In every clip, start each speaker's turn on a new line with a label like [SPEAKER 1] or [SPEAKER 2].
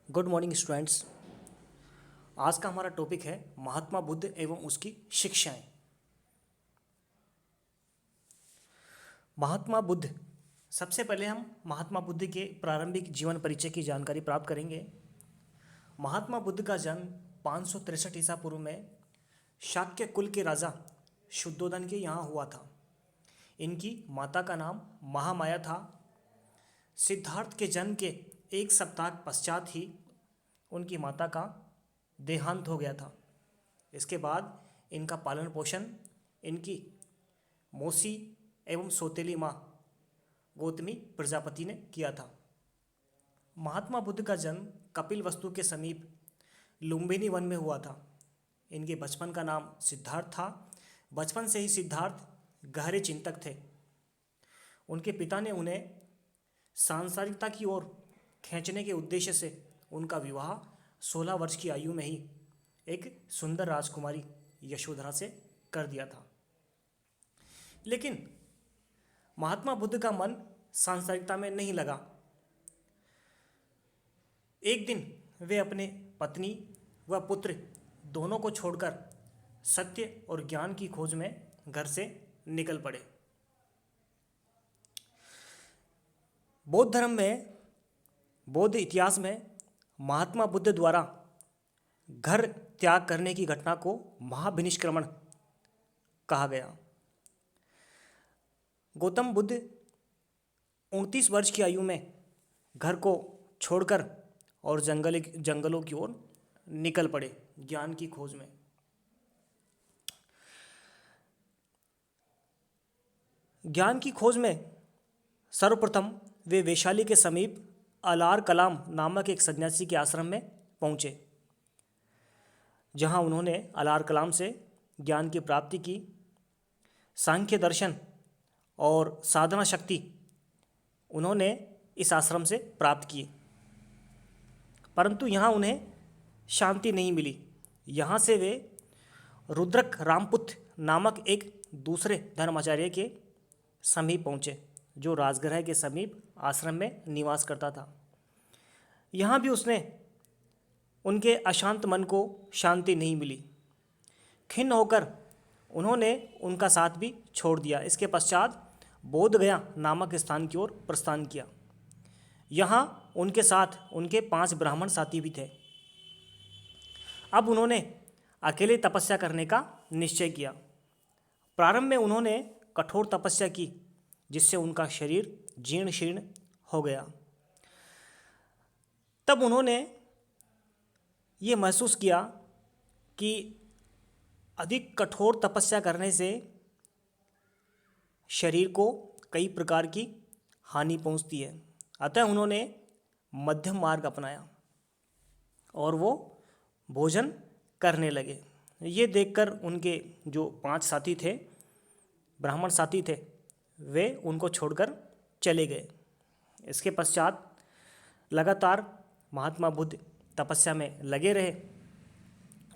[SPEAKER 1] Good morning students. आज का हमारा टॉपिक है महात्मा बुद्ध एवं उसकी शिक्षाएं। महात्मा बुद्ध, सबसे पहले हम महात्मा बुद्ध के प्रारंभिक जीवन परिचय की जानकारी प्राप्त करेंगे। महात्मा बुद्ध का जन्म 563 ईसा पूर्व में शाक्य कुल के राजा शुद्धोधन के यहाँ हुआ था। इनकी माता का नाम महामाया था। सिद्धार्थ के जन्म के एक सप्ताह पश्चात ही उनकी माता का देहांत हो गया था। इसके बाद इनका पालन पोषण इनकी मौसी एवं सौतेली माँ गौतमी प्रजापति ने किया था। महात्मा बुद्ध का जन्म कपिलवस्तु के समीप लुम्बिनी वन में हुआ था। इनके बचपन का नाम सिद्धार्थ था। बचपन से ही सिद्धार्थ गहरे चिंतक थे। उनके पिता ने उन्हें सांसारिकता की ओर खींचने के उद्देश्य से उनका विवाह 16 वर्ष की आयु में ही एक सुंदर राजकुमारी यशोधरा से कर दिया था। लेकिन महात्मा बुद्ध का मन सांसारिकता में नहीं लगा। एक दिन वे अपने पत्नी व पुत्र दोनों को छोड़कर सत्य और ज्ञान की खोज में घर से निकल पड़े। बौद्ध धर्म में, बौद्ध इतिहास में महात्मा बुद्ध द्वारा घर त्याग करने की घटना को महाविनिष्क्रमण कहा गया। गौतम बुद्ध 29 वर्ष की आयु में घर को छोड़कर और जंगलों की ओर निकल पड़े ज्ञान की खोज में। ज्ञान की खोज में सर्वप्रथम वे वैशाली के समीप अलार कलाम नामक एक सन्यासी के आश्रम में पहुँचे, जहाँ उन्होंने अलार कलाम से ज्ञान की प्राप्ति की। सांख्य दर्शन और साधना शक्ति उन्होंने इस आश्रम से प्राप्त किए, परंतु यहाँ उन्हें शांति नहीं मिली। यहाँ से वे रुद्रक रामपुत नामक एक दूसरे धर्माचार्य के समीप पहुँचे, जो राजगृह के समीप आश्रम में निवास करता था। यहाँ भी उनके अशांत मन को शांति नहीं मिली। खिन्न होकर उन्होंने उनका साथ भी छोड़ दिया। इसके पश्चात बोध गया नामक स्थान की ओर प्रस्थान किया। यहाँ उनके साथ उनके 5 ब्राह्मण साथी भी थे। अब उन्होंने अकेले तपस्या करने का निश्चय किया। प्रारंभ में उन्होंने कठोर तपस्या की, जिससे उनका शरीर जीर्ण शीर्ण हो गया। तब उन्होंने ये महसूस किया कि अधिक कठोर तपस्या करने से शरीर को कई प्रकार की हानि पहुंचती है। अतः उन्होंने मध्यम मार्ग अपनाया और वो भोजन करने लगे। ये देखकर उनके जो 5 साथी थे, ब्राह्मण साथी थे, वे उनको छोड़कर चले गए। इसके पश्चात लगातार महात्मा बुद्ध तपस्या में लगे रहे।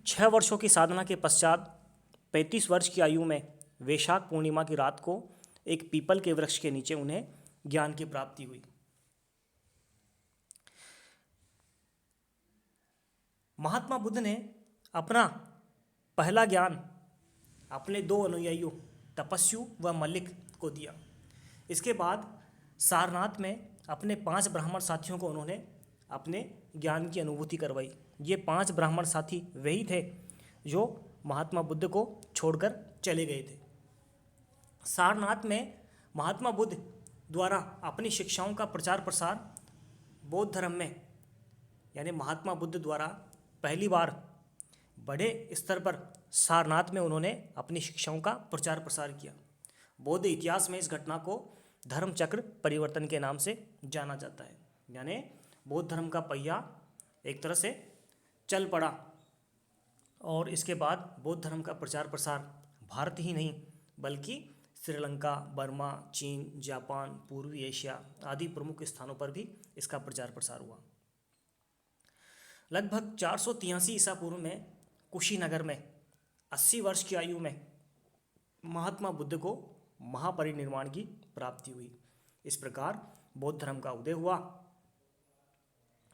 [SPEAKER 1] 6 वर्षों की साधना के पश्चात 35 वर्ष की आयु में वैशाख पूर्णिमा की रात को एक पीपल के वृक्ष के नीचे उन्हें ज्ञान की प्राप्ति हुई। महात्मा बुद्ध ने अपना पहला ज्ञान अपने 2 अनुयायियों तपस्यु व मल्लिक को दिया। इसके बाद सारनाथ में अपने 5 ब्राह्मण साथियों को उन्होंने अपने ज्ञान की अनुभूति करवाई। ये 5 ब्राह्मण साथी वही थे जो महात्मा बुद्ध को छोड़कर चले गए थे। सारनाथ में महात्मा बुद्ध द्वारा अपनी शिक्षाओं का प्रचार प्रसार बौद्ध धर्म में, यानी महात्मा बुद्ध द्वारा पहली बार बड़े स्तर पर सारनाथ में उन्होंने अपनी शिक्षाओं का प्रचार प्रसार किया। बौद्ध इतिहास में इस घटना को धर्म चक्र परिवर्तन के नाम से जाना जाता है। यानी बौद्ध धर्म का पहिया एक तरह से चल पड़ा और इसके बाद बौद्ध धर्म का प्रचार प्रसार भारत ही नहीं बल्कि श्रीलंका, बर्मा, चीन, जापान, पूर्वी एशिया आदि प्रमुख स्थानों पर भी इसका प्रचार प्रसार हुआ। लगभग 483 ईसा पूर्व में कुशीनगर में 80 वर्ष की आयु में महात्मा बुद्ध को महापरिनिर्वाण की प्राप्ति हुई। इस प्रकार बौद्ध धर्म का उदय हुआ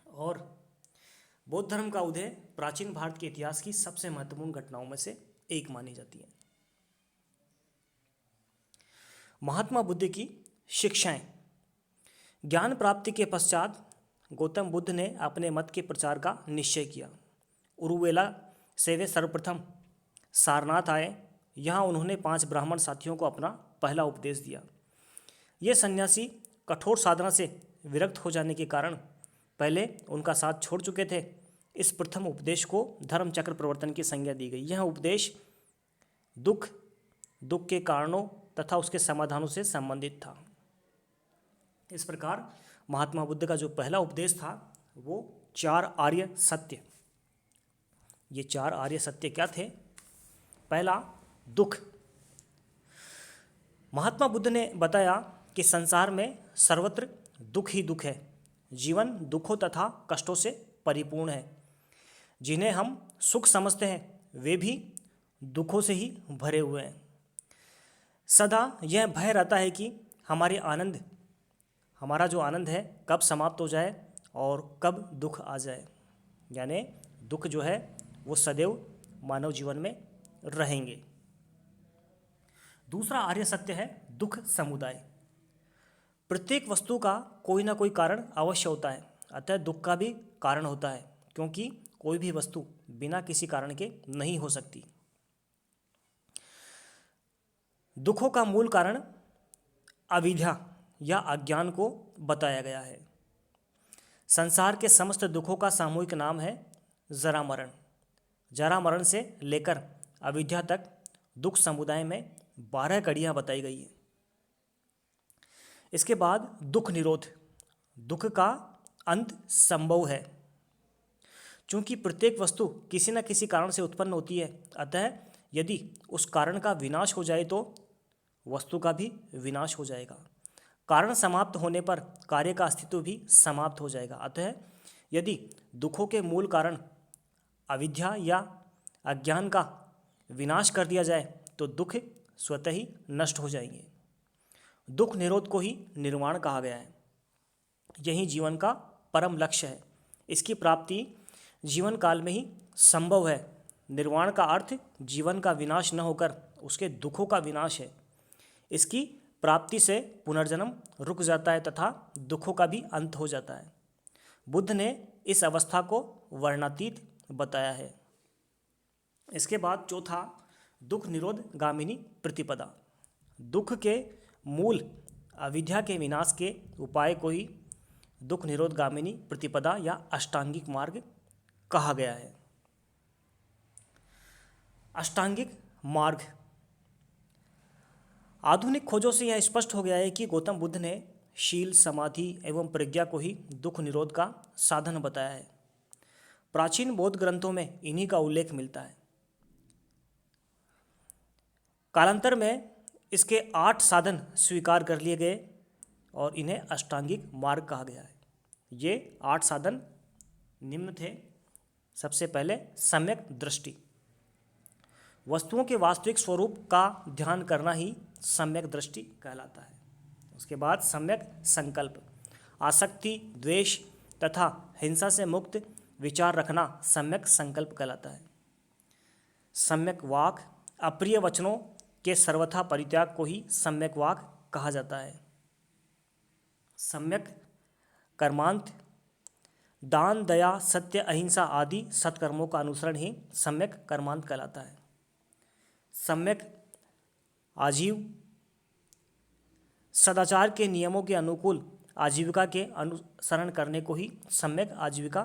[SPEAKER 1] और बौद्ध धर्म का उदय प्राचीन भारत के इतिहास की सबसे महत्वपूर्ण घटनाओं में से एक मानी जाती है। महात्मा बुद्ध की शिक्षाएं। ज्ञान प्राप्ति के पश्चात गौतम बुद्ध ने अपने मत के प्रचार का निश्चय किया। उरुवेला से वे सर्वप्रथम सारनाथ आए। यहाँ उन्होंने 5 ब्राह्मण साथियों को अपना पहला उपदेश दिया। ये सन्यासी कठोर साधना से विरक्त हो जाने के कारण पहले उनका साथ छोड़ चुके थे। इस प्रथम उपदेश को धर्म चक्र प्रवर्तन की संज्ञा दी गई। यह उपदेश दुख के कारणों तथा उसके समाधानों से संबंधित था। इस प्रकार महात्मा बुद्ध का जो पहला उपदेश था वो 4 आर्य सत्य। ये 4 आर्य सत्य क्या थे? पहला, दुख। महात्मा बुद्ध ने बताया कि संसार में सर्वत्र दुख ही दुख है। जीवन दुखों तथा कष्टों से परिपूर्ण है। जिन्हें हम सुख समझते हैं वे भी दुखों से ही भरे हुए हैं। सदा यह भय रहता है कि हमारा जो आनंद है कब समाप्त हो जाए और कब दुख आ जाए। यानी दुख जो है वो सदैव मानव जीवन में रहेंगे। दूसरा आर्य सत्य है दुख समुदाय। प्रत्येक वस्तु का कोई ना कोई कारण अवश्य होता है, अतः दुख का भी कारण होता है, क्योंकि कोई भी वस्तु बिना किसी कारण के नहीं हो सकती। दुखों का मूल कारण अविद्या या अज्ञान को बताया गया है। संसार के समस्त दुखों का सामूहिक नाम है जरा मरण। जरा मरण से लेकर अविद्या तक दुख समुदाय में 12 कड़ियाँ बताई गई है। इसके बाद दुख निरोध। दुख का अंत संभव है, चूंकि प्रत्येक वस्तु किसी न किसी कारण से उत्पन्न होती है, अतः यदि उस कारण का विनाश हो जाए तो वस्तु का भी विनाश हो जाएगा। कारण समाप्त होने पर कार्य का अस्तित्व भी समाप्त हो जाएगा। अतः यदि दुखों के मूल कारण अविद्या या अज्ञान का विनाश कर दिया जाए तो दुख स्वतः ही नष्ट हो जाएंगे। दुख निरोध को ही निर्वाण कहा गया है। यही जीवन का परम लक्ष्य है। इसकी प्राप्ति जीवन काल में ही संभव है। निर्वाण का अर्थ जीवन का विनाश न होकर उसके दुखों का विनाश है। इसकी प्राप्ति से पुनर्जन्म रुक जाता है तथा दुखों का भी अंत हो जाता है। बुद्ध ने इस अवस्था को वर्णातीत बताया है। इसके बाद चौथा, दुख निरोध गामिनी प्रतिपदा। दुख के मूल अविद्या के विनाश के उपाय को ही दुख निरोध गामिनी प्रतिपदा या अष्टांगिक मार्ग कहा गया है। अष्टांगिक मार्ग। आधुनिक खोजों से यह स्पष्ट हो गया है कि गौतम बुद्ध ने शील, समाधि एवं प्रज्ञा को ही दुख निरोध का साधन बताया है। प्राचीन बौद्ध ग्रंथों में इन्हीं का उल्लेख मिलता है। कालांतर में इसके 8 साधन स्वीकार कर लिए गए और इन्हें अष्टांगिक मार्ग कहा गया है। ये 8 साधन निम्न थे। सबसे पहले सम्यक दृष्टि। वस्तुओं के वास्तविक स्वरूप का ध्यान करना ही सम्यक दृष्टि कहलाता है। उसके बाद सम्यक संकल्प। आसक्ति, द्वेष तथा हिंसा से मुक्त विचार रखना सम्यक संकल्प कहलाता है। सम्यक वाक। अप्रिय वचनों के सर्वथा परित्याग को ही सम्यक वाक कहा जाता है। सम्यक कर्मांत। दान, दया, सत्य, अहिंसा आदि सत्कर्मों का अनुसरण ही सम्यक कर्मांत कहलाता है। सम्यक आजीव। सदाचार के नियमों के अनुकूल आजीविका के अनुसरण करने को ही सम्यक आजीविका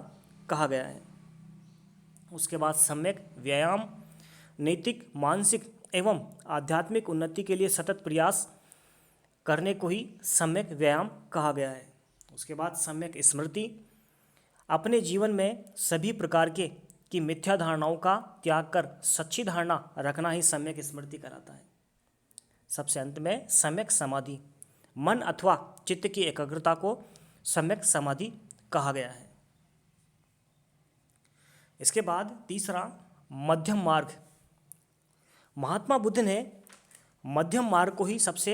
[SPEAKER 1] कहा गया है। उसके बाद सम्यक व्यायाम। नैतिक, मानसिक एवं आध्यात्मिक उन्नति के लिए सतत प्रयास करने को ही सम्यक व्यायाम कहा गया है। उसके बाद सम्यक स्मृति। अपने जीवन में सभी प्रकार की मिथ्या धारणाओं का त्याग कर सच्ची धारणा रखना ही सम्यक स्मृति कहलाता है। सबसे अंत में सम्यक समाधि। मन अथवा चित्त की एकाग्रता को सम्यक समाधि कहा गया है। इसके बाद तीसरा, मध्यम मार्ग। महात्मा बुद्ध ने मध्यम मार्ग को ही सबसे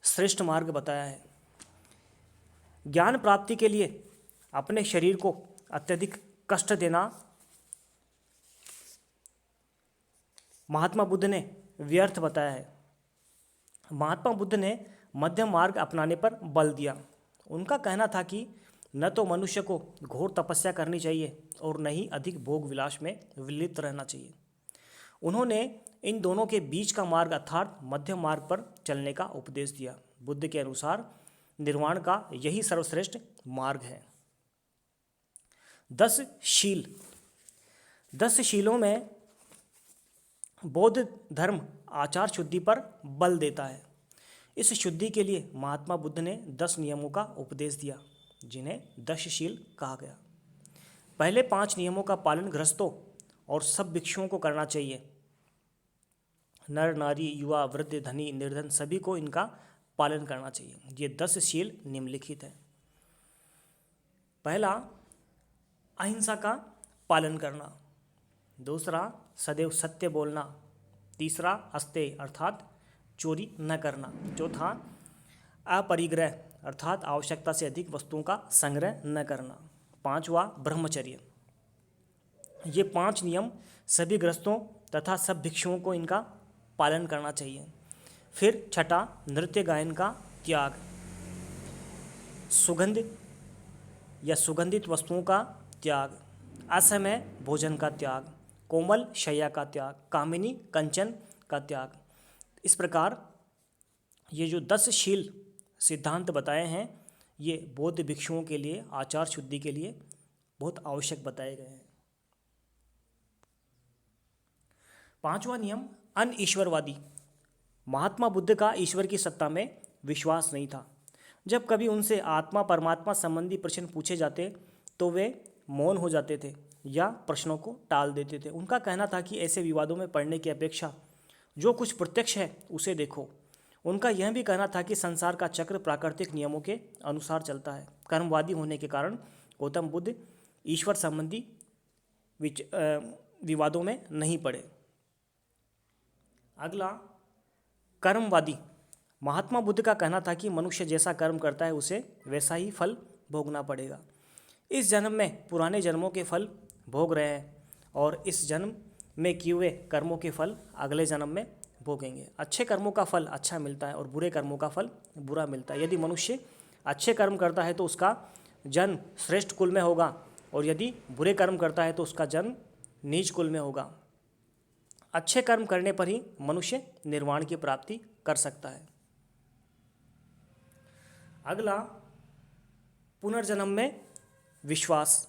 [SPEAKER 1] श्रेष्ठ मार्ग बताया है। ज्ञान प्राप्ति के लिए अपने शरीर को अत्यधिक कष्ट देना महात्मा बुद्ध ने व्यर्थ बताया है। महात्मा बुद्ध ने मध्यम मार्ग अपनाने पर बल दिया। उनका कहना था कि न तो मनुष्य को घोर तपस्या करनी चाहिए और न ही अधिक भोग विलास में विलिप्त रहना चाहिए। उन्होंने इन दोनों के बीच का मार्ग अर्थात मध्यम मार्ग पर चलने का उपदेश दिया। बुद्ध के अनुसार निर्वाण का यही सर्वश्रेष्ठ मार्ग है। 10 शील। 10 शीलों में बौद्ध धर्म आचार शुद्धि पर बल देता है। इस शुद्धि के लिए महात्मा बुद्ध ने 10 नियमों का उपदेश दिया, जिन्हें 10 शील कहा गया। पहले 5 नियमों का पालन गृहस्थों और सब भिक्षुओं को करना चाहिए। नर नारी युवा वृद्ध धनी निर्धन सभी को इनका पालन करना चाहिए। ये 10 शील निम्नलिखित है। पहला, अहिंसा का पालन करना। दूसरा, सदैव सत्य बोलना। तीसरा, अस्तेय अर्थात चोरी न करना। चौथा, अपरिग्रह अर्थात आवश्यकता से अधिक वस्तुओं का संग्रह न करना। पांचवा, ब्रह्मचर्य। ये 5 नियम सभी गृहस्थों तथा सब भिक्षुओं को इनका पालन करना चाहिए। फिर छठा, नृत्य गायन का त्याग। सुगंध या सुगंधित वस्तुओं का त्याग। असमय भोजन का त्याग। कोमल शैया का त्याग। कामिनी कंचन का त्याग। इस प्रकार ये जो 10 शील सिद्धांत बताए हैं, ये बौद्ध भिक्षुओं के लिए आचार शुद्धि के लिए बहुत आवश्यक बताए गए हैं। 5वां नियम, अनईश्वरवादी। महात्मा बुद्ध का ईश्वर की सत्ता में विश्वास नहीं था। जब कभी उनसे आत्मा परमात्मा संबंधी प्रश्न पूछे जाते तो वे मौन हो जाते थे या प्रश्नों को टाल देते थे। उनका कहना था कि ऐसे विवादों में पड़ने की अपेक्षा जो कुछ प्रत्यक्ष है उसे देखो। उनका यह भी कहना था कि संसार का चक्र प्राकृतिक नियमों के अनुसार चलता है। कर्मवादी होने के कारण गौतम बुद्ध ईश्वर संबंधी विवादों में नहीं पड़े। अगला, कर्मवादी। महात्मा बुद्ध का कहना था कि मनुष्य जैसा कर्म करता है उसे वैसा ही फल भोगना पड़ेगा। इस जन्म में पुराने जन्मों के फल भोग रहे हैं और इस जन्म में किए हुए कर्मों के फल अगले जन्म में भोगेंगे। अच्छे कर्मों का फल अच्छा मिलता है और बुरे कर्मों का फल बुरा मिलता है। यदि मनुष्य अच्छे कर्म करता है तो उसका जन्म श्रेष्ठ कुल में होगा और यदि बुरे कर्म करता है तो उसका जन्म नीच कुल में होगा। अच्छे कर्म करने पर ही मनुष्य निर्वाण की प्राप्ति कर सकता है। अगला, पुनर्जन्म में विश्वास।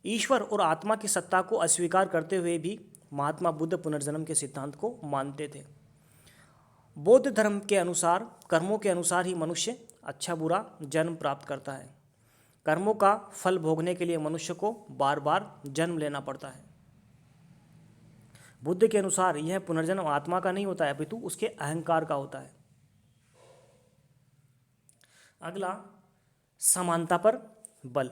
[SPEAKER 1] ईश्वर और आत्मा की सत्ता को अस्वीकार करते हुए भी महात्मा बुद्ध पुनर्जन्म के सिद्धांत को मानते थे। बौद्ध धर्म के अनुसार कर्मों के अनुसार ही मनुष्य अच्छा बुरा जन्म प्राप्त करता है। कर्मों का फल भोगने के लिए मनुष्य को बार बार जन्म लेना पड़ता है। बुद्ध के अनुसार यह पुनर्जन्म आत्मा का नहीं होता है अपितु उसके अहंकार का होता है। अगला, समानता पर बल।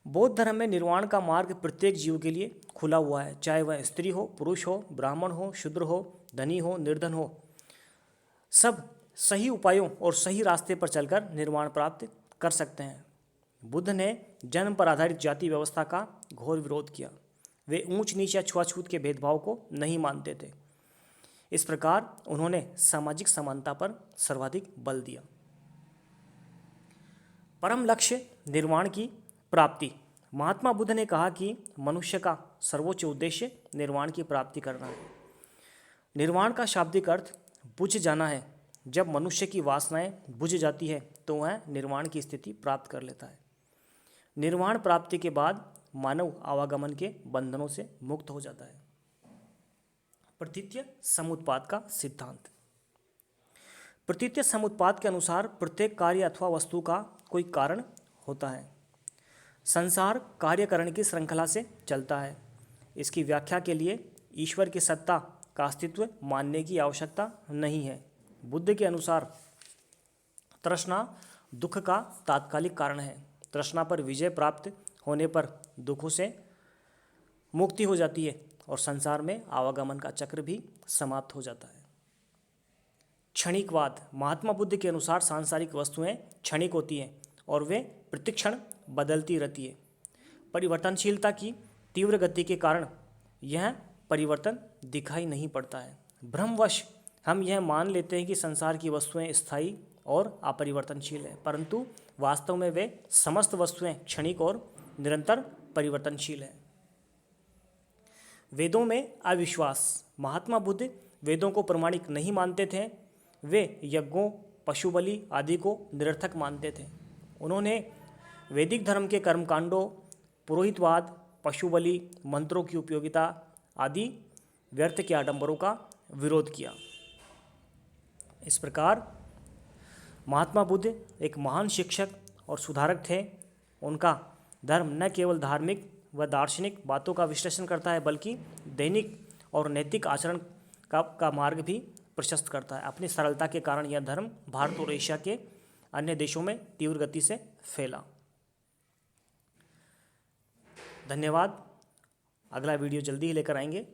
[SPEAKER 1] बौद्ध धर्म में निर्वाण का मार्ग प्रत्येक जीव के लिए खुला हुआ है, चाहे वह स्त्री हो, पुरुष हो, ब्राह्मण हो, शूद्र हो, धनी हो, निर्धन हो। सब सही उपायों और सही रास्ते पर चलकर निर्वाण प्राप्त कर सकते हैं। बुद्ध ने जन्म पर आधारित जाति व्यवस्था का घोर विरोध किया। वे ऊंच नीच या छुआछूत के भेदभाव को नहीं मानते थे। इस प्रकार उन्होंने सामाजिक समानता पर सर्वाधिक बल दिया। परम लक्ष्य निर्वाण की प्राप्ति। महात्मा बुद्ध ने कहा कि मनुष्य का सर्वोच्च उद्देश्य निर्वाण की प्राप्ति करना है। निर्वाण का शाब्दिक अर्थ बुझ जाना है। जब मनुष्य की वासनाएं बुझ जाती है तो वह निर्वाण की स्थिति प्राप्त कर लेता है। निर्वाण प्राप्ति के बाद मानव आवागमन के बंधनों से मुक्त हो जाता है। प्रतीत्य समुत्पाद का सिद्धांत। प्रतीत्य समुत्पाद के अनुसार प्रत्येक कार्य अथवा वस्तु का कोई कारण होता है। संसार कार्यकरण की श्रृंखला से चलता है। इसकी व्याख्या के लिए ईश्वर की सत्ता का अस्तित्व मानने की आवश्यकता नहीं है। बुद्ध के अनुसार तृष्णा दुख का तात्कालिक कारण है। तृष्णा पर विजय प्राप्त होने पर दुखों से मुक्ति हो जाती है और संसार में आवागमन का चक्र भी समाप्त हो जाता है। क्षणिकवाद। महात्मा बुद्ध के अनुसार सांसारिक वस्तुएं क्षणिक होती हैं और वे प्रतिक्षण बदलती रहती है। परिवर्तनशीलता की तीव्र गति के कारण यह परिवर्तन दिखाई नहीं पड़ता है। भ्रमवश हम यह मान लेते हैं कि संसार की वस्तुएं स्थायी और अपरिवर्तनशील है, परंतु वास्तव में वे समस्त वस्तुएं क्षणिक और निरंतर परिवर्तनशील है। वेदों में अविश्वास। महात्मा बुद्ध वेदों को प्रमाणिक नहीं मानते थे। वे यज्ञों, पशु बलि आदि को निरर्थक मानते थे। उन्होंने वैदिक धर्म के कर्मकांडों, पुरोहितवाद, पशु बलि, मंत्रों की उपयोगिता आदि व्यर्थ के आडंबरों का विरोध किया। इस प्रकार महात्मा बुद्ध एक महान शिक्षक और सुधारक थे। उनका धर्म न केवल धार्मिक व दार्शनिक बातों का विश्लेषण करता है, बल्कि दैनिक और नैतिक आचरण का मार्ग भी प्रशस्त करता है। अपनी सरलता के कारण यह धर्म भारत और एशिया के अन्य देशों में तीव्र गति से फैला। धन्यवाद। अगला वीडियो जल्दी ही लेकर आएंगे।